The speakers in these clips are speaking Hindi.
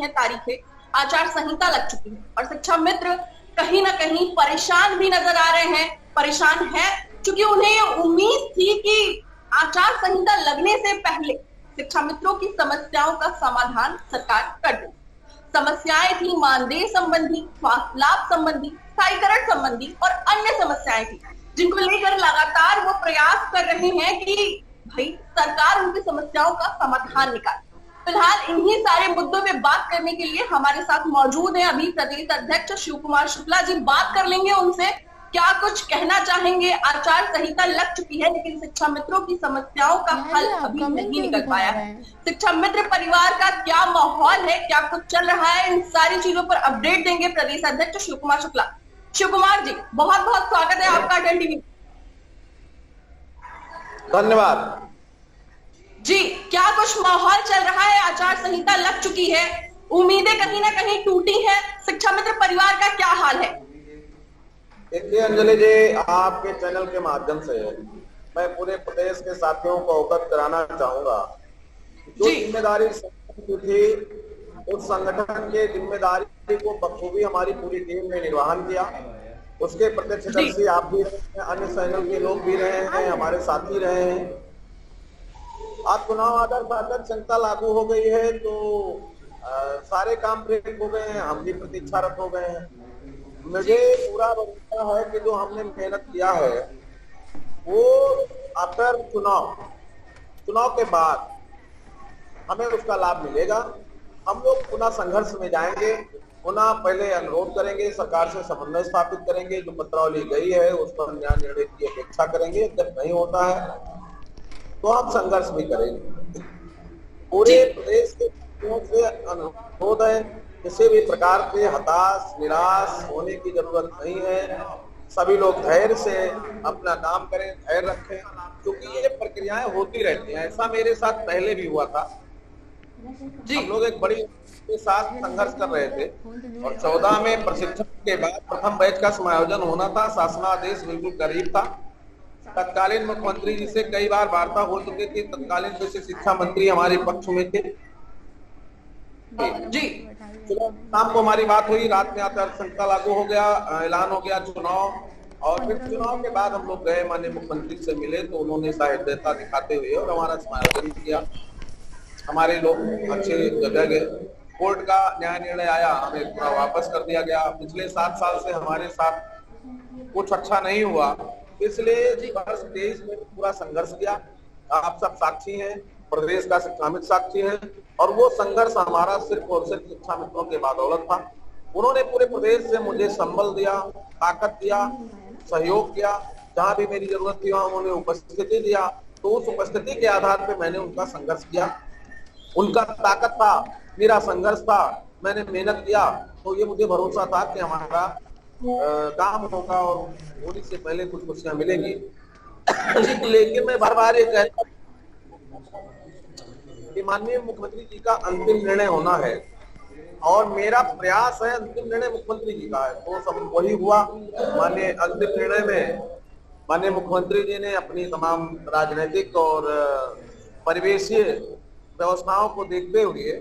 हैं तारीखें, आचार संहिता लग चुकी है और शिक्षा मित्र कहीं ना कहीं परेशान भी नजर आ रहे हैं। परेशान है क्योंकि उन्हें उम्मीद थी कि आचार संहिता लगने से पहले शिक्षा मित्रों की समस्याओं का समाधान सरकार कर दे। समस्याएं थी मानदेय संबंधी, स्वास्थ्य लाभ संबंधी, स्थायीकरण संबंधी और अन्य समस्याएं थी जिनको लेकर लगातार वो प्रयास कर रहे हैं कि भाई सरकार उनकी समस्याओं का समाधान निकाले। फिलहाल इन्हीं सारे मुद्दों पे बात करने के लिए हमारे साथ मौजूद हैं अभी प्रदेश अध्यक्ष शिव कुमार शुक्ला जी। बात कर लेंगे उनसे, क्या कुछ कहना चाहेंगे। आचार संहिता लग चुकी है लेकिन शिक्षा मित्रों की समस्याओं का हल अभी नहीं निकल पाया है। शिक्षा मित्र परिवार का क्या माहौल है, क्या कुछ चल रहा है, इन सारी चीजों पर अपडेट देंगे प्रदेश अध्यक्ष शिव कुमार शुक्ला। शिव कुमार जी, बहुत बहुत स्वागत है आपका अटल टीवी। धन्यवाद जी। क्या कुछ माहौल चल रहा है, आचार संहिता लग चुकी है, उम्मीदें कहीं ना कहीं टूटी हैं, शिक्षा मित्र परिवार का क्या हाल है? देखिए अंजलि जी, आपके चैनल के माध्यम से मैं पूरे प्रदेश के साथियों को अवगत कराना चाहूंगा। जो जिम्मेदारी की थी उस संगठन के जिम्मेदारी को बखूबी हमारी पूरी टीम ने निर्वहन किया। उसके प्रत्यक्षदर्शी आप भी रहे हैं, अन्य चैनल के लोग भी रहे हैं, हमारे साथी रहे हैं। आज चुनाव आचार संहिता लागू हो गई है तो सारे काम ब्रेक हो गए हैं, हम भी प्रतीक्षारत हो गए हैं। मुझे पूरा भरोसा है कि जो हमने मेहनत किया है वो आफ्टर चुनाव के बाद हमें उसका लाभ मिलेगा। हम लोग पुनः संघर्ष में जाएंगे, पुनः पहले अनुरोध करेंगे, सरकार से समन्वय स्थापित करेंगे, जो पत्रावली गई है उस पर न्याय निर्णय की अपेक्षा करेंगे। जब नहीं होता है तो हम संघर्ष भी करेंगे। पूरे प्रदेश के से अनुरोध है, किसी भी प्रकार के हताश निराश होने की जरूरत नहीं है। सभी लोग धैर्य से अपना काम करें, धैर्य रखें, क्योंकि ये प्रक्रियाएं होती रहती हैं। ऐसा मेरे साथ पहले भी हुआ था जी। हम लोग एक बड़ी के साथ संघर्ष कर रहे थे और 14 में प्रशिक्षण के बाद प्रथम बैच का समायोजन होना था। शासनादेश बिल्कुल करीब था। तत्कालीन मुख्यमंत्री जी से कई बार वार्ता हो चुकी थी। तत्कालीन कृषि शिक्षा मंत्री हमारे पक्ष में थे जी। शाम को हमारी बात हुई, रात में आचार संहिता लागू हो गया, ऐलान हो गया चुनाव। और फिर चुनाव के बाद हम लोग गए, माननीय मुख्यमंत्री से मिले तो उन्होंने सहृदयता दिखाते हुए और हमारा समायोजन किया। हमारे लोग अच्छे जगह गए, कोर्ट का न्याय निर्णय आया, हमें पूरा वापस कर दिया गया। पिछले 7 साल से हमारे साथ कुछ अच्छा नहीं हुआ, इसलिए वर्ष 23 में पूरा संघर्ष किया। आप सब साक्षी हैं, प्रदेश का शिक्षामित्र साक्षी है, और वो संघर्ष हमारा सिर्फ और सिर्फ शिक्षा मित्रों के बदौलत था। उन्होंने पूरे प्रदेश से मुझे संबल दिया, ताकत दिया, सहयोग किया। जहां भी मेरी जरूरत थी वहां उन्होंने उपस्थिति दिया, तो उस उपस्थिति के आधार पर मैंने उनका संघर्ष किया। उनका ताकत था, मेरा संघर्ष था, मैंने मेहनत किया, तो ये मुझे भरोसा था कि हमारा काम होगा और होने से पहले कुछ खुशियां मिलेंगी। लेकिन मैं बार बार ये कहता कि माननीय मुख्यमंत्री जी का अंतिम निर्णय होना है और मेरा प्रयास है अंतिम निर्णय मुख्यमंत्री जी का है, तो सब वही हुआ। माननीय अंतिम निर्णय में माननीय मुख्यमंत्री जी ने अपनी तमाम राजनीतिक और परिवेशीय व्यवस्थाओं को देखते हुए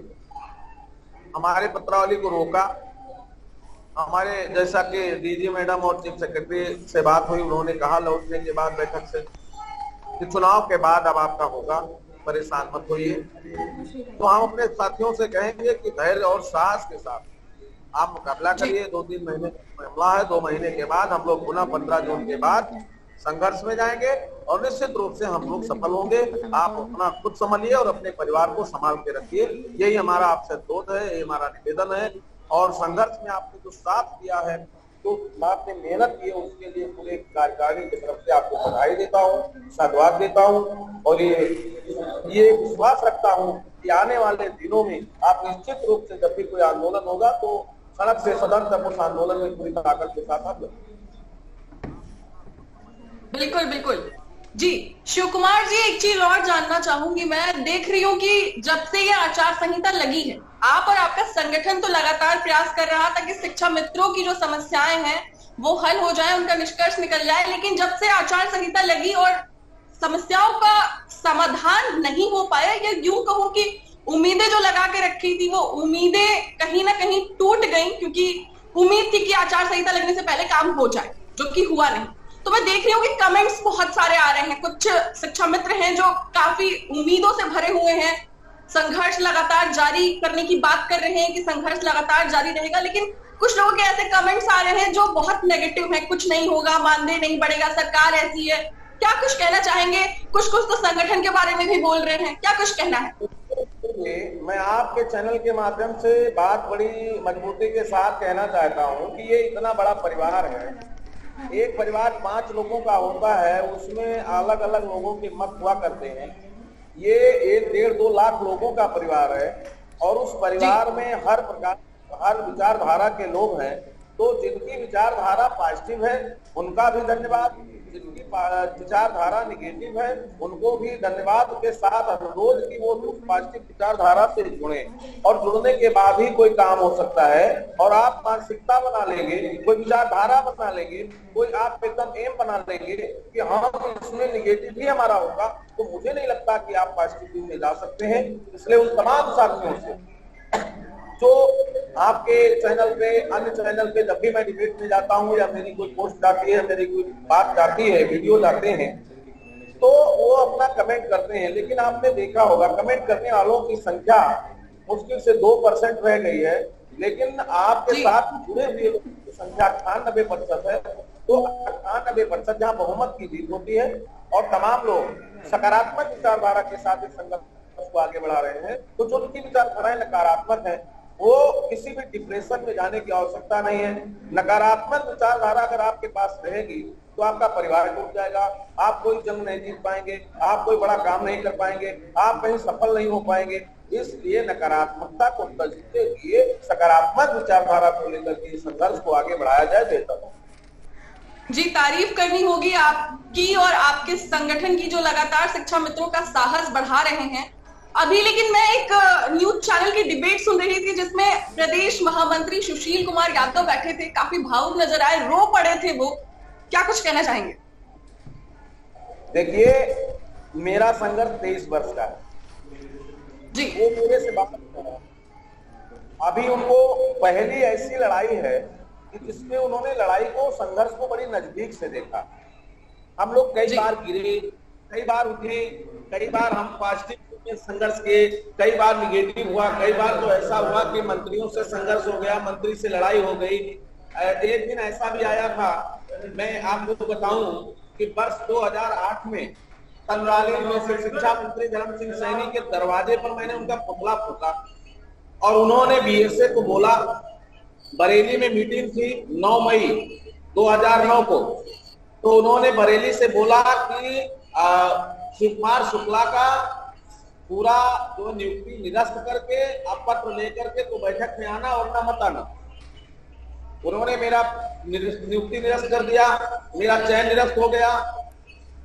हमारे पत्रावली को रोका। हमारे जैसा कि डीजी मैडम और चीफ सेक्रेटरी से बात हुई, उन्होंने कहा लौटने के बाद बैठक से कि चुनाव के बाद अब आपका होगा, परेशान मत होइए। तो हम अपने साथियों से कहेंगे कि धैर्य और साहस के साथ आप मुकाबला करिए। 2-3 महीने का मामला है, 2 महीने के बाद हम लोग पुनः 15 जून के बाद संघर्ष में जाएंगे और निश्चित रूप से हम लोग सफल होंगे। आप अपना खुद संभालिए और अपने परिवार को संभाल के रखिए, यही हमारा आपसे अनुरोध है, यही हमारा निवेदन है। और संघर्ष में आपने जो साथ दिया है, तो आपने मेहनत की है, उसके लिए पूरे कार्यकारिणी की तरफ से आपको बधाई देता हूँ, साधुवाद देता हूँ और ये विश्वास रखता हूँ कि आने वाले दिनों में आप निश्चित रूप से जब भी कोई आंदोलन होगा तो सड़क से सदन तक उस आंदोलन में पूरी ताकत के साथ आप। बिल्कुल बिल्कुल जी। शिव कुमार जी, एक चीज और जानना चाहूंगी, मैं देख रही हूँ कि जब से ये आचार संहिता लगी है, आप और आपका संगठन तो लगातार प्रयास कर रहा था कि शिक्षा मित्रों की जो समस्याएं हैं वो हल हो जाए, उनका निष्कर्ष निकल जाए। लेकिन जब से आचार संहिता लगी और समस्याओं का समाधान नहीं हो पाया, या यूं कहूं कि उम्मीदें जो लगा के रखी थी वो उम्मीदें कहीं ना कहीं टूट गई, क्योंकि उम्मीद थी कि आचार संहिता लगने से पहले काम हो जाए, जो कि हुआ नहीं। तो मैं देख रही हूँ कि कमेंट्स बहुत सारे आ रहे हैं। कुछ शिक्षा मित्र हैं जो काफी उम्मीदों से भरे हुए हैं, संघर्ष लगातार जारी करने की बात कर रहे हैं कि संघर्ष लगातार जारी रहेगा, लेकिन कुछ लोगों के ऐसे कमेंट्स आ रहे हैं जो बहुत नेगेटिव है, कुछ नहीं होगा, मानदेय नहीं बढ़ेगा, सरकार ऐसी है। क्या कुछ कहना चाहेंगे? कुछ कुछ तो संगठन के बारे में भी बोल रहे हैं, क्या कुछ कहना है? मैं आपके चैनल के माध्यम से बात बड़ी मजबूती के साथ कहना चाहता हूं कि ये इतना बड़ा परिवार है, एक परिवार 5 लोगों का होता है, उसमें अलग अलग लोगों के मत हुआ करते हैं। ये 1-1.5-2 लाख लोगों का परिवार है और उस परिवार में हर प्रकार हर विचारधारा के लोग हैं। तो जिनकी विचारधारा पॉजिटिव है उनका भी धन्यवाद, जिनकी विचारधारा निगेटिव है उनको भी धन्यवाद के साथ अनुरोध कि वो उस पॉजिटिव विचारधारा से जुड़े, और जुड़ने के बाद ही कोई काम हो सकता है। और आप मानसिकता बना लेंगे, कोई विचारधारा बना लेंगे, कोई आप एकदम एम बना लेंगे कि हम इसमें निगेटिव भी हमारा होगा, तो मुझे नहीं लगता कि आप पॉजिटिव में जा सकते हैं। इसलिए उन तमाम साथियों से जो आपके चैनल पे, अन्य चैनल पे जब भी मैं डिबेट में जाता हूँ या मेरी कोई पोस्ट जाती है, मेरी कोई बात जाती है, वीडियो जाते हैं, तो वो अपना कमेंट करते हैं। लेकिन आपने देखा होगा कमेंट करने वालों की संख्या मुश्किल से 2% रह गई है, लेकिन आपके साथ जुड़े हुए लोगों की संख्या 98% है। तो 98% जहाँ बहुमत की जीत होती है और तमाम लोग सकारात्मक विचारधारा के साथ इस संघर्ष को आगे बढ़ा रहे हैं, तो जो उनकी विचारधाराएं नकारात्मक है वो किसी भी डिप्रेशन में जाने की आवश्यकता नहीं है। नकारात्मक विचारधारा अगर आपके पास रहेगी तो आपका परिवार टूट जाएगा, आप कोई जंग नहीं जीत पाएंगे, आप कोई बड़ा काम नहीं कर पाएंगे, आप कहीं सफल नहीं हो पाएंगे। इसलिए नकारात्मकता को तजते हुए सकारात्मक विचारधारा को लेकर के संघर्ष को आगे बढ़ाया जाए, बेहतर हो। जी, तारीफ करनी होगी आपकी और आपके संगठन की जो लगातार शिक्षा मित्रों का साहस बढ़ा रहे हैं। अभी लेकिन मैं एक न्यूज चैनल की डिबेट सुन रही थी जिसमें प्रदेश महामंत्री सुशील कुमार यादव बैठे थे, काफी भावुक नजर आए, रो पड़े थे वो। क्या कुछ कहना चाहेंगे? देखिए, मेरा संघर्ष 23 वर्ष का है जी। वो मेरे से बात कर रहा है। अभी उनको पहली ऐसी लड़ाई है कि जिसमें उन्होंने लड़ाई को, संघर्ष को बड़ी नजदीक से देखा। हम लोग कई बार गिरे, कई बार उठे, कई बार हम पॉजिटिव संघर्ष के, कई बार निगेटिव हुआ, कई बार तो ऐसा हुआ कि मंत्रियों से संघर्ष हो गया, मंत्री से लड़ाई हो गई। एक दिन ऐसा भी आया था, मैं आपको बताऊं कि वर्ष 2008 में तंगराली में से शिक्षा मंत्री धर्म सिंह सैनी के दरवाजे पर मैंने उनका पुतला फूका और उन्होंने बीएसए को बोला, बरेली में मीटिंग थी 9 मई 2009 को, तो उन्होंने बरेली से बोला कि शिवकुमार शुक्ला का पूरा जो नियुक्ति निरस्त करके अब पत्र लेकर के तो बैठक में आना और ना मत आना। उन्होंने मेरा नियुक्ति निरस्त कर दिया, मेरा चयन निरस्त हो गया।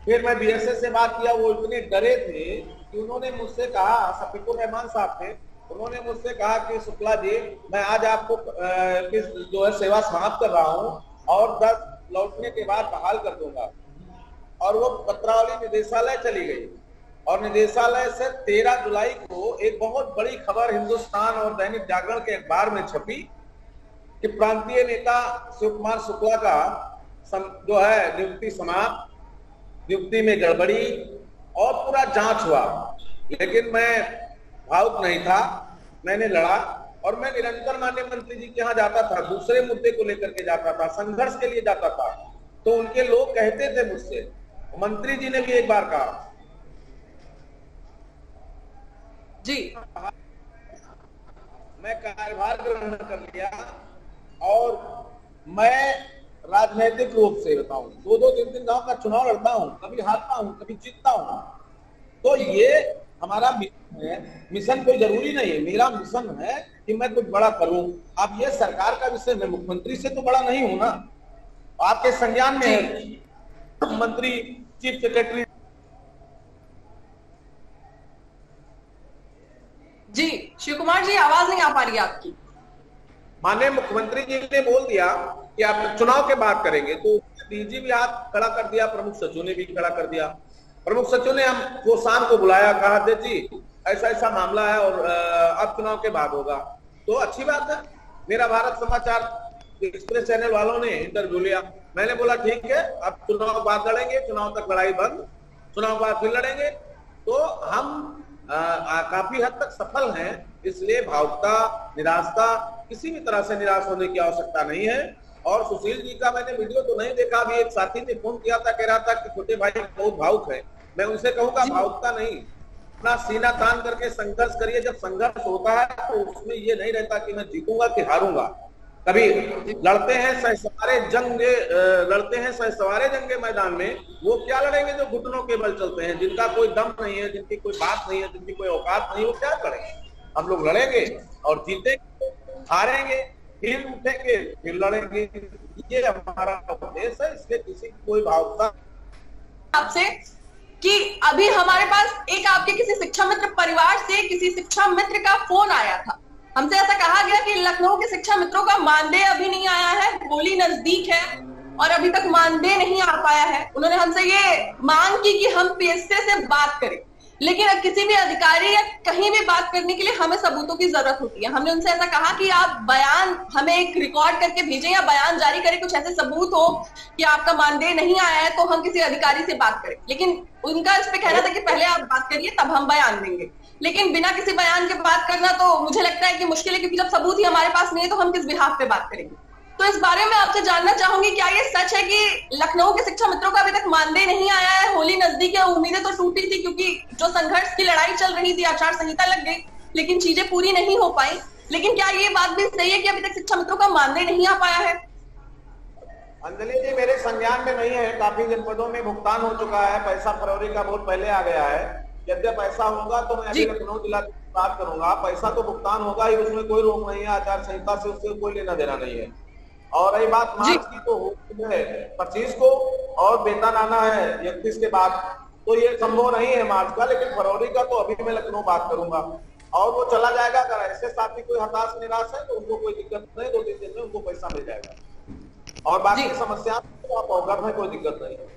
फिर मैं बीएसए से बात किया, वो इतने डरे थे कि उन्होंने मुझसे कहा, शफीकुर रहमान साहब थे, उन्होंने मुझसे कहा कि शुक्ला जी, मैं आज आपको जो है सेवा समाप्त कर रहा हूँ और 10 लौटने के बाद बहाल कर दूंगा। और वो पत्रावली निदेशालय चली गई और निदेशालय से 13 जुलाई को एक बहुत बड़ी खबर हिंदुस्तान और दैनिक जागरण के अखबार में छपी कि प्रांतीय नेता शिवकुमार शुक्ला का जो है नियुक्ति समाप्त, नियुक्ति में गड़बड़ी और पूरा जांच हुआ। लेकिन मैं भावुक नहीं था, मैंने लड़ा और मैं निरंतर माननीय मंत्री जी के यहाँ जाता था, दूसरे मुद्दे को लेकर के जाता था, संघर्ष के लिए जाता था। तो उनके लोग कहते थे मुझसे, मंत्री जी ने भी एक बार कहा जी, मैं कार्यभार ग्रहण कर लिया और मैं राजनीतिक रूप से बताऊं 2-2-3 गांव का चुनाव लड़ता हूं, कभी हारता हूं, कभी जीतता हूं। तो ये हमारा मिशन है। मिशन कोई जरूरी नहीं है, मेरा मिशन है कि मैं कुछ बड़ा करूं। अब ये सरकार का विषय, मैं मुख्यमंत्री से तो बड़ा नहीं हूं ना, आपके संज्ञान में है मंत्री, चीफ सेक्रेटरी। जी शिव कुमार जी, आवाज नहीं आ पा रही आपकी। माननीय मुख्यमंत्री जी ने बोल दिया कि आप चुनाव के बाद करेंगे, तो डीजी भी हाथ खड़ा कर दिया, प्रमुख सचिव ने भी खड़ा कर दिया। प्रमुख सचिव ने हमको शाम को बुलाया, कहा अध्यक्ष जी ऐसा ऐसा मामला है और अब चुनाव के बाद होगा, तो अच्छी बात है। मेरा भारत समाचार एक्सप्रेस चैनल वालों ने इंटरव्यू लिया, मैंने बोला ठीक है, अब चुनाव बाद लड़ेंगे, चुनाव तक लड़ाई बंद, चुनाव बाद फिर लड़ेंगे। तो हम काफी हद तक सफल हैं, इसलिए भावुकता, निराशता, किसी भी तरह से निराश होने की आवश्यकता नहीं है। और सुशील जी का मैंने वीडियो तो नहीं देखा, अभी एक साथी ने फोन किया था, कह रहा था कि छोटे भाई बहुत भावुक है। मैं उनसे कहूंगा भावुकता नहीं, अपना सीना तान करके संघर्ष करिए। जब संघर्ष होता है तो उसमें ये नहीं रहता कि मैं जीतूंगा कि हारूंगा। कभी लड़ते हैं सहसवारे जंगे मैदान में, वो क्या लड़ेंगे जो घुटनों के बल चलते हैं, जिनका कोई दम नहीं है, जिनकी कोई बात नहीं है, जिनकी कोई औकात नहीं है, वो क्या करेंगे। हम लोग लड़ेंगे और जीतेंगे, हारेंगे, फिर उठेंगे, फिर लड़ेंगे, ये हमारा उद्देश्य है। इसलिए किसी की कोई भावुकता आपसे कि अभी हमारे पास एक आपके किसी शिक्षा मित्र परिवार से किसी शिक्षा मित्र का फोन आया था, हमसे ऐसा कहा गया कि लखनऊ के शिक्षा मित्रों का मानदेय अभी नहीं आया है, होली नजदीक है और अभी तक मानदेय नहीं आ पाया है। उन्होंने हमसे ये मांग की कि हम पीएसए से बात करें, लेकिन किसी भी अधिकारी या कहीं भी बात करने के लिए हमें सबूतों की जरूरत होती है। हमने उनसे ऐसा कहा कि आप बयान हमें एक रिकॉर्ड करके भेजें या बयान जारी करें, कुछ ऐसे सबूत हो कि आपका मानदेय नहीं आया है, तो हम किसी अधिकारी से बात करें। लेकिन उनका इस पे कहना था कि पहले आप बात करिए तब हम बयान देंगे। लेकिन बिना किसी बयान के बात करना तो मुझे लगता है कि मुश्किल है, क्योंकि जब सबूत ही हमारे पास नहीं है तो हम किस बिहाफ पे बात करेंगे। तो इस बारे में आपसे जानना चाहूंगी, क्या ये सच है कि लखनऊ के शिक्षा मित्रों का अभी तक मानदेय नहीं आया है? होली नजदीक है, उम्मीदें तो टूटी थी क्योंकि जो संघर्ष की लड़ाई चल रही थी, आचार संहिता लग गई, लेकिन चीजें पूरी नहीं हो पाई। लेकिन क्या ये बात भी सही है कि अभी तक शिक्षा मित्रों का मानदेय नहीं आ पाया है? अंजलि जी, मेरे संज्ञान में नहीं है, काफी जनपदों में भुगतान हो चुका है, पैसा फरवरी का बहुत पहले आ गया है। यद्यपि पैसा होगा तो मैं अभी लखनऊ जिला की बात करूंगा, पैसा तो भुगतान होगा ही, उसमें कोई रोक नहीं है, आचार संहिता से उससे कोई लेना देना नहीं है। और रही बात मार्च की, तो है 25 को और वेतन आना है 31 के बाद, तो ये संभव नहीं है मार्च का, लेकिन फरवरी का तो अभी मैं लखनऊ बात करूंगा और वो चला जाएगा। अगर ऐसे साथी कोई हताश निराश है तो उनको कोई दिक्कत नहीं, 2-3 दिन में उनको पैसा मिल जाएगा और बाकी समस्या तो आप अवगत है, कोई दिक्कत नहीं है।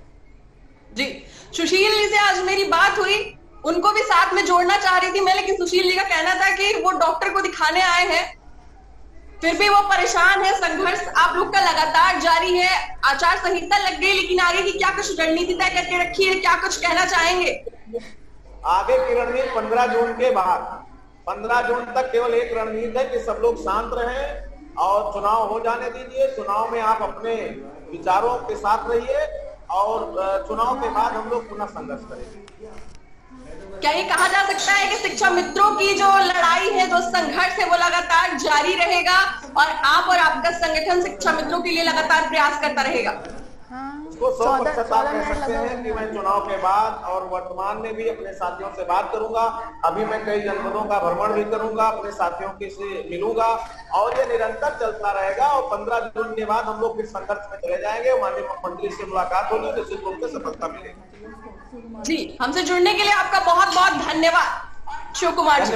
जी, सुशील जी से आज मेरी बात हुई, उनको भी साथ में जोड़ना चाह रही थी मैं, लेकिन सुशील जी का कहना था कि वो डॉक्टर को दिखाने आए हैं, फिर भी वो परेशान है। संघर्ष आप लोग का लगातार जारी है, आचार संहिता लग गई, लेकिन आगे की क्या कुछ रणनीति तय करके रखी है, क्या कुछ कहना चाहेंगे? आगे की रणनीति 15 जून के बाद, 15 जून तक केवल एक रणनीति है कि सब लोग शांत रहें और चुनाव हो जाने दीजिए। चुनाव में आप अपने विचारों के साथ रहिए और चुनाव के बाद हम लोग पुनः संघर्ष करेंगे। क्या ये कहा जा सकता है कि शिक्षा मित्रों की जो लड़ाई है, जो संघर्ष है, वो लगातार जारी रहेगा और आप और आपका संगठन शिक्षा मित्रों के लिए लगातार प्रयास करता रहेगा? इसको 100% आप कह सकते हैं कि मैं चुनाव के बाद और वर्तमान में भी अपने साथियों से बात करूंगा। अभी मैं कई जनपदों का भ्रमण भी करूंगा, अपने साथियों के से मिलूंगा और ये निरंतर चलता रहेगा। और 15 जून के बाद हम लोग फिर संघर्ष में चले जाएंगे, माननीय मुख्यमंत्री से मुलाकात होगी, निश्चित रूप से सफलता मिलेगी। जी, हमसे जुड़ने के लिए आपका बहुत बहुत धन्यवाद शिव कुमार जी।